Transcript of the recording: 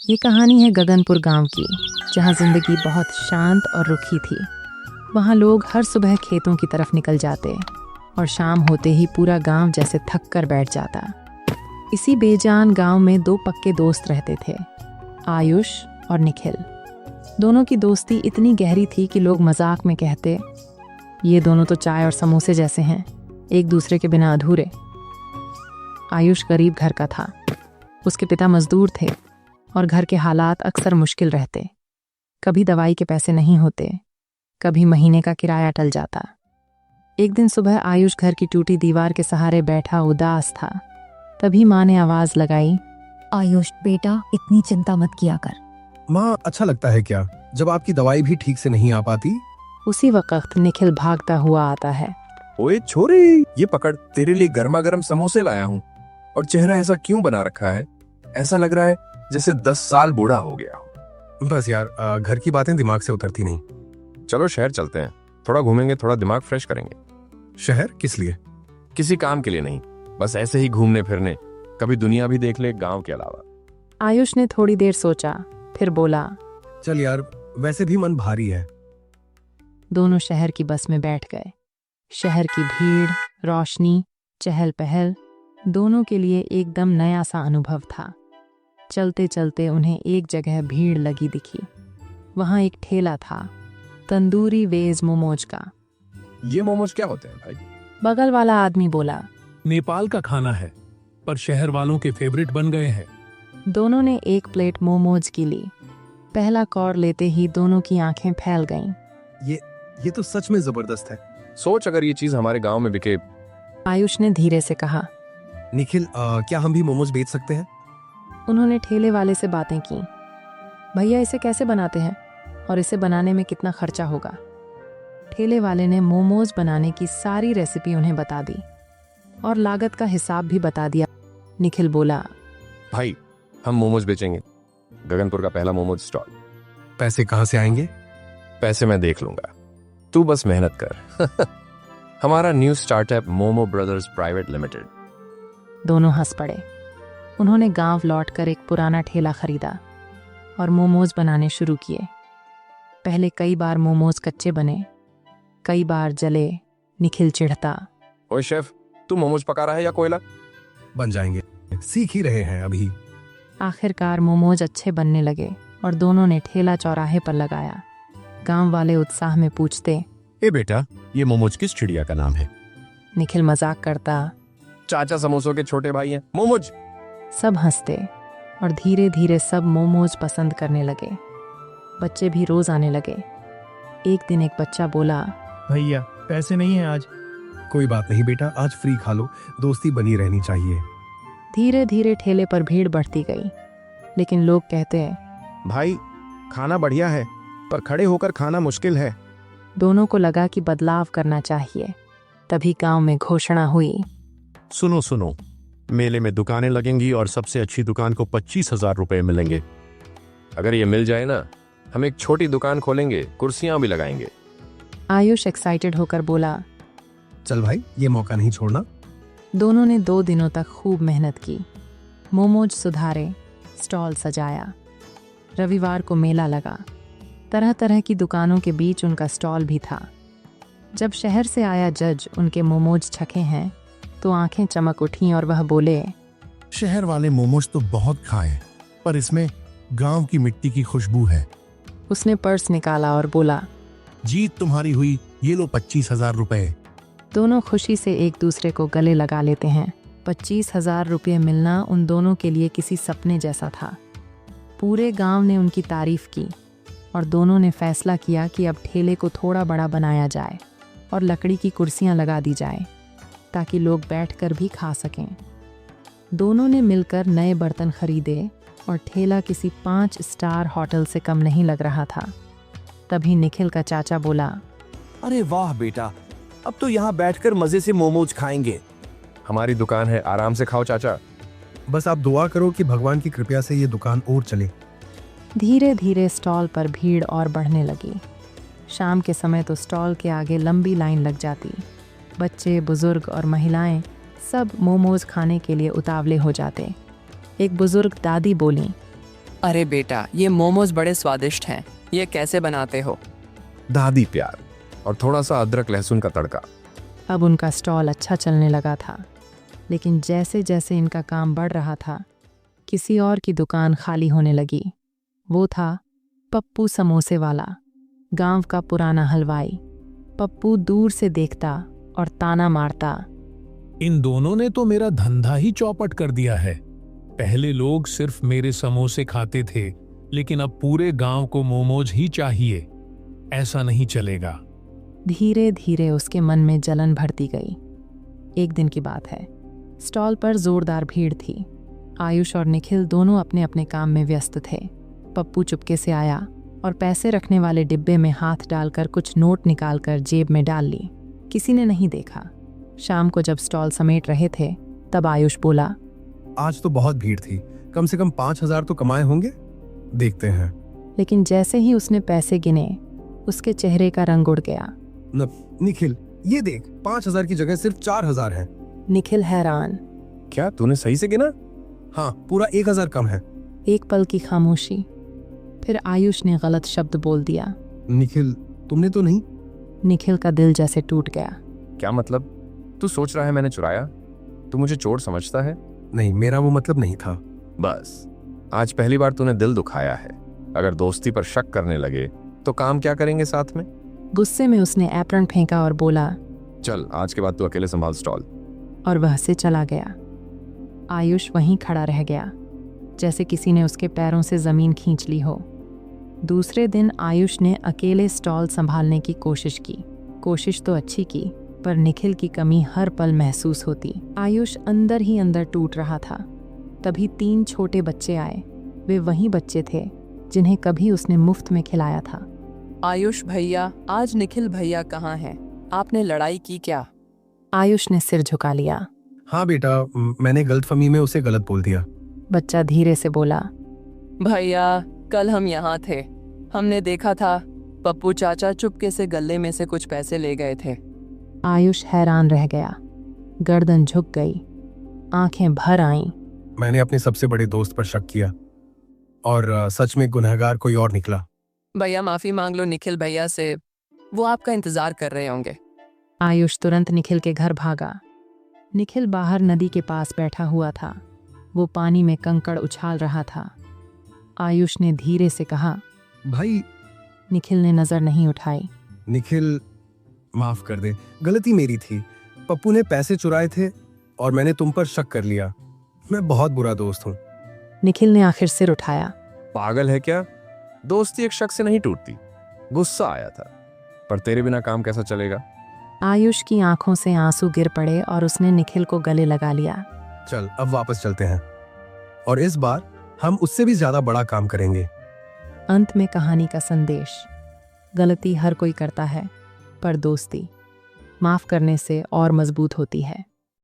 ये कहानी है गगनपुर गांव की, जहां जिंदगी बहुत शांत और रुखी थी। वहां लोग हर सुबह खेतों की तरफ निकल जाते और शाम होते ही पूरा गांव जैसे थक कर बैठ जाता। इसी बेजान गांव में दो पक्के दोस्त रहते थे, आयुष और निखिल। दोनों की दोस्ती इतनी गहरी थी कि लोग मजाक में कहते, ये दोनों तो चाय और समोसे जैसे हैं, एक दूसरे के बिना अधूरे। आयुष गरीब घर का था, उसके पिता मजदूर थे और घर के हालात अक्सर मुश्किल रहते। कभी दवाई के पैसे नहीं होते, कभी महीने का किराया टल जाता। एक दिन सुबह आयुष घर की टूटी दीवार के सहारे बैठा उदास था। तभी माँ ने आवाज लगाई, आयुष बेटा, इतनी चिंता मत किया कर। माँ, अच्छा लगता है क्या जब आपकी दवाई भी ठीक से नहीं आ पाती? उसी वक्त निखिल भागता हुआ आता है। ओए छोरे, ये पकड़, तेरे लिए गर्मा गर्म समोसे लाया हूँ। और चेहरा ऐसा क्यों बना रखा है? ऐसा लग रहा है जैसे 10 साल बूढ़ा हो गया हो। बस यार, घर की बातें दिमाग से उतरती नहीं। चलो शहर चलते हैं, थोड़ा घूमेंगे, थोड़ा दिमाग फ्रेश करेंगे। शहर किस लिए? किसी काम के लिए नहीं, बस ऐसे ही घूमने फिरने, कभी दुनिया भी देख ले गांव के अलावा। आयुष ने थोड़ी देर सोचा, फिर बोला, चल यार, वैसे भी मन भारी है। दोनों शहर की बस में बैठ गए। शहर की भीड़, रोशनी, चहल पहल दोनों के लिए एकदम नया सा अनुभव था। चलते चलते उन्हें एक जगह भीड़ लगी दिखी। वहां एक ठेला था, तंदूरी वेज मोमोज का। ये मोमोज क्या होते हैं भाई? बगल वाला आदमी बोला। नेपाल का खाना है, पर शहर वालों के फेवरेट बन गए हैं। दोनों ने एक प्लेट मोमोज की ली। पहला कौर लेते ही दोनों की आंखें फैल गईं। ये तो सच में जबरदस्त है। सोच, अगर ये चीज हमारे गांव में बिके। आयुष ने धीरे से कहा। निखिल, क्या हम भी मोमोज बेच सकते हैं? उन्होंने ठेले वाले से बातें की। भैया, इसे कैसे बनाते हैं और इसे बनाने में कितना खर्चा होगा? ठेले वाले ने मोमोज बनाने की सारी रेसिपी उन्हें बता दी और लागत का हिसाब भी बता दिया। निखिल बोला, भाई, हम मोमोज बेचेंगे, गगनपुर का पहला मोमोज स्टॉल। पैसे कहाँ से आएंगे? पैसे मैं देख लूंगा, तू बस मेहनत कर। हमारा new startup momo brothers private limited. दोनों हंस पड़े। उन्होंने गांव लौटकर एक पुराना ठेला खरीदा और मोमोज बनाने शुरू किए। पहले कई बार मोमोज कच्चे बने, कई बार जले। निखिल चिढ़ता, ओए शेफ, तू मोमोज पका रहा है या कोयला? बन जाएंगे, सीख ही रहे हैं अभी। आखिरकार मोमोज अच्छे बनने लगे और दोनों ने ठेला चौराहे पर लगाया। गांव वाले उत्साह में पूछते, ए बेटा, ये मोमोज किस चिड़िया का नाम है? निखिल मजाक करता, चाचा समोसों के छोटे भाई हैं, मोमोज। सब हंसते और धीरे धीरे सब मोमोज पसंद करने लगे। बच्चे भी रोज आने लगे। एक दिन एक बच्चा बोला, भैया, पैसे नहीं है आज। कोई बात नहीं बेटा, आज फ्री खा लो, दोस्ती बनी रहनी चाहिए। धीरे धीरे ठेले पर भीड़ बढ़ती गई, लेकिन लोग कहते हैं, भाई, खाना बढ़िया है, पर खड़े होकर खाना मुश्किल है। दोनों को लगा कि बदलाव करना चाहिए। तभी गांव में घोषणा हुई, सुनो सुनो, मेले में दुकानें लगेंगी और सबसे अच्छी दुकान को 25,000 रुपए मिलेंगे। अगर ये मिल जाए ना, हम एक छोटी दुकान खोलेंगे, कुर्सियां भी लगाएंगे। आयुष एक्साइटेड होकर बोला। चल भाई, ये मौका नहीं छोड़ना। दोनों ने 2 दिनों तक खूब मेहनत की। मोमोज सुधारे, स्टॉल सजाया। रविवार को मेला लगा। तरह तरह की दुकानों के बीच उनका स्टॉल भी था। जब शहर से आया जज उनके मोमोज चखे हैं तो आंखें चमक उठीं और वह बोले, शहर वाले मोमोज तो बहुत खाए, पर इसमें गांव की मिट्टी की खुशबू है। उसने पर्स निकाला और बोला, जीत तुम्हारी हुई, ये लो 25,000 रुपए। दोनों खुशी से एक दूसरे को गले लगा लेते हैं। 25,000 रुपये मिलना उन दोनों के लिए किसी सपने जैसा था। पूरे गांव ने उनकी तारीफ की और दोनों ने फैसला किया कि अब ठेले को थोड़ा बड़ा बनाया जाए और लकड़ी की कुर्सियां लगा दी जाए ताकि लोग बैठकर भी खा सकें। दोनों ने मिलकर नए बर्तन खरीदे और ठेला किसी 5 स्टार होटल से कम नहीं लग रहा था। तभी निखिल का चाचा बोला, अरे वाह बेटा, अब तो यहाँ बैठकर मजे से मोमोज खाएंगे। हमारी दुकान है, आराम से खाओ चाचा। बस आप दुआ करो कि भगवान की कृपा से ये दुकान और चले। धीरे धीरे स्टॉल पर भीड़ और बढ़ने लगी। शाम के समय तो स्टॉल के आगे लंबी लाइन लग जाती। बच्चे, बुजुर्ग और महिलाएं सब मोमोज खाने के लिए उतावले हो जाते। एक बुजुर्ग दादी बोली, अरे बेटा, ये मोमोज बड़े स्वादिष्ट हैं। ये कैसे बनाते हो? दादी प्यार और थोड़ा सा अदरक लहसुन का तड़का। अब उनका स्टॉल अच्छा चलने लगा था, लेकिन जैसे जैसे इनका काम बढ़ रहा था, किसी और की दुकान खाली होने लगी। वो था पप्पू समोसे वाला, गांव का पुराना हलवाई। पप्पू दूर से देखता और ताना मारता। इन दोनों ने तो मेरा धंधा ही चौपट कर दिया है। पहले लोग सिर्फ मेरे समोसे खाते थे, लेकिन अब पूरे गांव को मोमोज ही चाहिए। ऐसा नहीं चलेगा। धीरे धीरे उसके मन में जलन भरती गई। एक दिन की बात है, स्टॉल पर जोरदार भीड़ थी। आयुष और निखिल दोनों अपने अपने काम में व्यस्त थे। पप्पू चुपके से आया और पैसे रखने वाले डिब्बे में हाथ डालकर कुछ नोट निकालकर जेब में डाल ली। किसी ने नहीं देखा। शाम को जब स्टॉल समेट रहे थे, तब आयुष बोला, आज तो बहुत भीड़ थी, कम से कम 5,000 तो कमाए होंगे, देखते हैं। लेकिन जैसे ही उसने पैसे गिने, उसके चेहरे का रंग उड़ गया। निखिल, ये देख, 5,000 की जगह सिर्फ 4,000 है। निखिल हैरान। क्या तूने सही से गिना? हाँ, पूरा 1,000 कम है। एक पल की खामोशी, फिर आयुष ने गलत शब्द बोल दिया। निखिल, तुमने तो नहीं? निखिल का दिल जैसे टूट गया। क्या मतलब? तू सोच रहा है मैंने चुराया? तू मुझे चोर समझता है? नहीं, मेरा वो मतलब नहीं था। बस, आज पहली बार तूने दिल दुखाया है। अगर दोस्ती पर शक करने लगे तो काम क्या करेंगे साथ में? गुस्से में उसने एप्रन फेंका और बोला, चल, आज के बाद तू अकेले संभाल स्टॉल। और वह से चला गया। आयुष वहीं खड़ा रह गया, जैसे किसी ने उसके पैरों से जमीन खींच ली हो। दूसरे दिन आयुष ने अकेले स्टॉल संभालने की कोशिश की। कोशिश तो अच्छी की, पर निखिल की कमी हर पल महसूस होती। आयुष अंदर ही अंदर टूट रहा था। तभी 3 छोटे बच्चे आए। वे वही बच्चे थे जिन्हें कभी उसने मुफ्त में खिलाया था। आयुष भैया, आज निखिल भैया कहाँ हैं? आपने लड़ाई की क्या? आयुष ने सिर झुका लिया। हाँ बेटा, मैंने गलतफहमी में उसे गलत बोल दिया। बच्चा धीरे से बोला, भैया, कल हम यहाँ थे। हमने देखा था पप्पू चाचा चुपके से गले में से कुछ पैसे ले गए थे। आयुष हैरान रह गया। गर्दन झुक गई, आंखें भर आईं। मैंने अपने सबसे बड़े दोस्त पर शक किया और सच में गुनहगार कोई और निकला। भैया, माफी मांग लो निखिल भैया से, वो आपका इंतजार कर रहे होंगे। आयुष तुरंत निखिल के घर भागा। निखिल बाहर नदी के पास बैठा हुआ था। वो पानी में कंकड़ उछाल रहा था। आयुष ने धीरे से कहा, भाई। निखिल ने नजर नहीं उठाई। निखिल, माफ कर दे, गलती मेरी थी। पप्पू ने पैसे चुराए थे और मैंने तुम पर शक कर लिया। मैं बहुत बुरा दोस्त हूँ। निखिल ने आखिर सिर उठाया। पागल है क्या? दोस्ती एक शक से नहीं टूटती। गुस्सा आया था, पर तेरे बिना काम कैसा चलेगा? आयुष की आंखों से आंसू गिर पड़े और उसने निखिल को गले लगा लिया। चल, अब वापस चलते हैं और इस बार हम उससे भी ज्यादा बड़ा काम करेंगे। अंत में कहानी का संदेश, गलती हर कोई करता है, पर दोस्ती माफ करने से और मजबूत होती है।